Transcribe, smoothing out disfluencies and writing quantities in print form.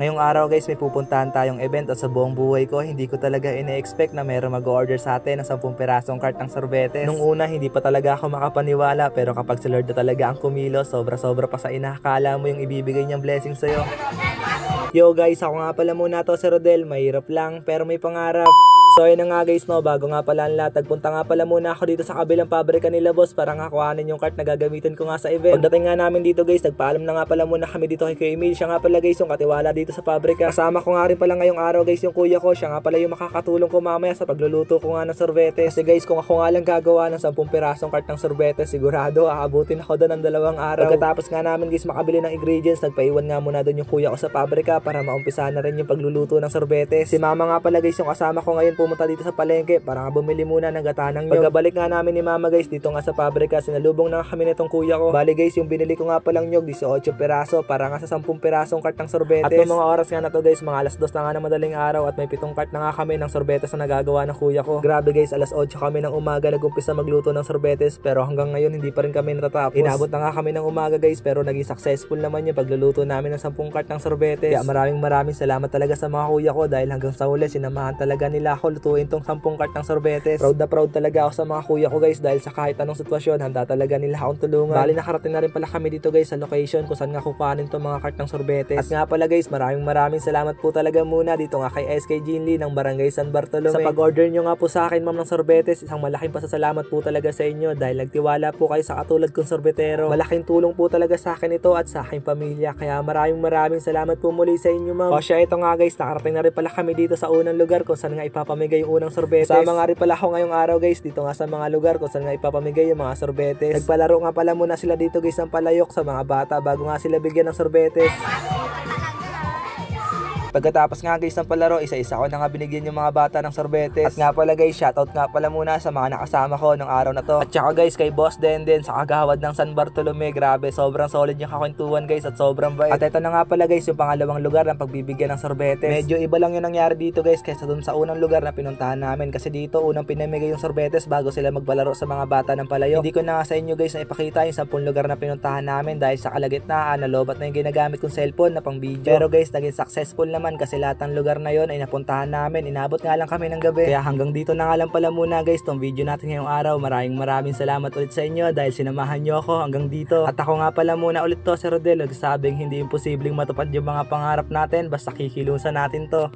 Ngayong araw guys, may pupuntahan tayong event at sa buong buhay ko, hindi ko talaga ine-expect na mayroong mag-order sa atin ng 10 pirasong cart ng sorbetes. Nung una, hindi pa talaga ako makapaniwala, pero kapag si Lord na talaga ang kumilos, sobra-sobra pa sa inakala mo yung ibibigay niyang blessing sa'yo. Yo guys, ako nga pala muna to si Rodel, mahirap lang pero may pangarap. So ayun na nga guys no, bago nga pala ang latag, punta nga pala muna ako dito sa kabilang pabrika nila boss para nga kuhanin yung cart na gagamitin ko nga sa event. Pagdating nga namin dito guys, nagpaalam na nga pala muna kami dito kay Kuya Emil. Siya nga pala guys yung katiwala dito sa pabrika. Kasama ko nga rin pala ngayong araw guys yung kuya ko. Siya nga pala yung makakatulong ko mamaya sa pagluluto ko nga ng sorbetes. Kasi guys, kung ako nga lang gagawa ng 10 pirasong cart ng sorbetes, sigurado aabutin ako doon ng 2 araw. Pagkatapos nga namin guys makabili ng ingredients, nagpaiwan nga muna doon yung kuya ko sa pabrika para maumpisahan na rin yung pagluluto ng sorbetes. Si mama nga pala guys yung kasama ko ngayon pumunta dito sa palengke para nga bumili muna ng gata ng nyog. Pagkabalik nga namin ni mama guys dito nga sa pabrika, sinalubong na kami nitong kuya ko. Bali guys, yung binili ko nga palang nyog 18 piraso para nga sa 10 pirasong cart ng sorbetes. At yung mga oras nga na to guys, mga alas 2 na nga ng madaling araw at may 7 cart na nga kami ng sorbetes na nagagawa ng kuya ko. Grabe guys, alas 8 kami ng umaga nag-umpisa magluto ng sorbetes, pero hanggang ngayon hindi pa rin kami natatapos. Inabot na nga kami ng umaga guys, pero naging successful naman yung pagluluto namin ng 10 cart ng sorbetes. Kaya maraming salamat talaga sa mga kuya ko dahil hanggang sa huli sinamahan talaga nila ako lutuin tong 10 cart ng sorbetes. Proud na proud talaga ako sa mga kuya ko guys dahil sa kahit anong sitwasyon handa talaga nila akong tulungan. Bali nakarating na rin pala kami dito guys sa location kung saan nga kukuhanin tong mga cart ng sorbetes. At nga pala guys, maraming salamat po talaga muna dito nga kay SK Jinly ng Barangay San Bartolome. Sa pag-order nyo nga po sa akin ma'am ng sorbetes, isang malaking pasasalamat po talaga sa inyo dahil nagtiwala po kayo sa katulad kong sorbetero. Malaking tulong po talaga sa akin ito at sa aking pamilya. Kaya maraming salamat po muli sa inyo ma'am. O siya, ito nga guys, nakarating na rin pala kami dito sa unang lugar kung saan nga ipapamigay yung unang sorbetes. Sama nga rin pala ako ngayong araw guys dito nga sa mga lugar kung saan nga ipapamigay yung mga sorbetes. Nagpalaro nga pala muna sila dito guys ng palayok sa mga bata bago nga sila bigyan ng sorbetes. Pagkatapos nga guys ng palaro, isa-isa ko na nga binigyan yung mga bata ng sorbetes. At nga pala guys, shoutout nga pala muna sa mga nakasama ko ng araw na to. At saka guys kay Boss Denden sa kagawad ng San Bartolome. Grabe, sobrang solid yung kakwentuhan guys at sobrang bait. At ito na nga pala guys yung pangalawang lugar ng pagbibigyan ng sorbetes. Medyo iba lang yung nangyari dito guys kaysa dun sa unang lugar na pinuntahan namin. Kasi dito unang pinamigay yung sorbetes bago sila magpalaro sa mga bata ng palayok. Hindi ko na nga sa inyo guys na ipakita yung 10 lugar na pinuntahan namin dahil sa kalagitnaan na lobat na yung ginagamit kong cellphone na pang video. Pero guys, naging successful naman kasi lahat ng lugar na yon ay napuntahan namin. Inabot nga lang kami ng gabi. Kaya hanggang dito na nga lang pala muna guys tong video natin ngayong araw. Maraming salamat ulit sa inyo dahil sinamahan nyo ako hanggang dito. At ako nga pala muna ulit to si Rodel, nagsasabing hindi imposibleng matupad yung mga pangarap natin basta kikilusan natin to.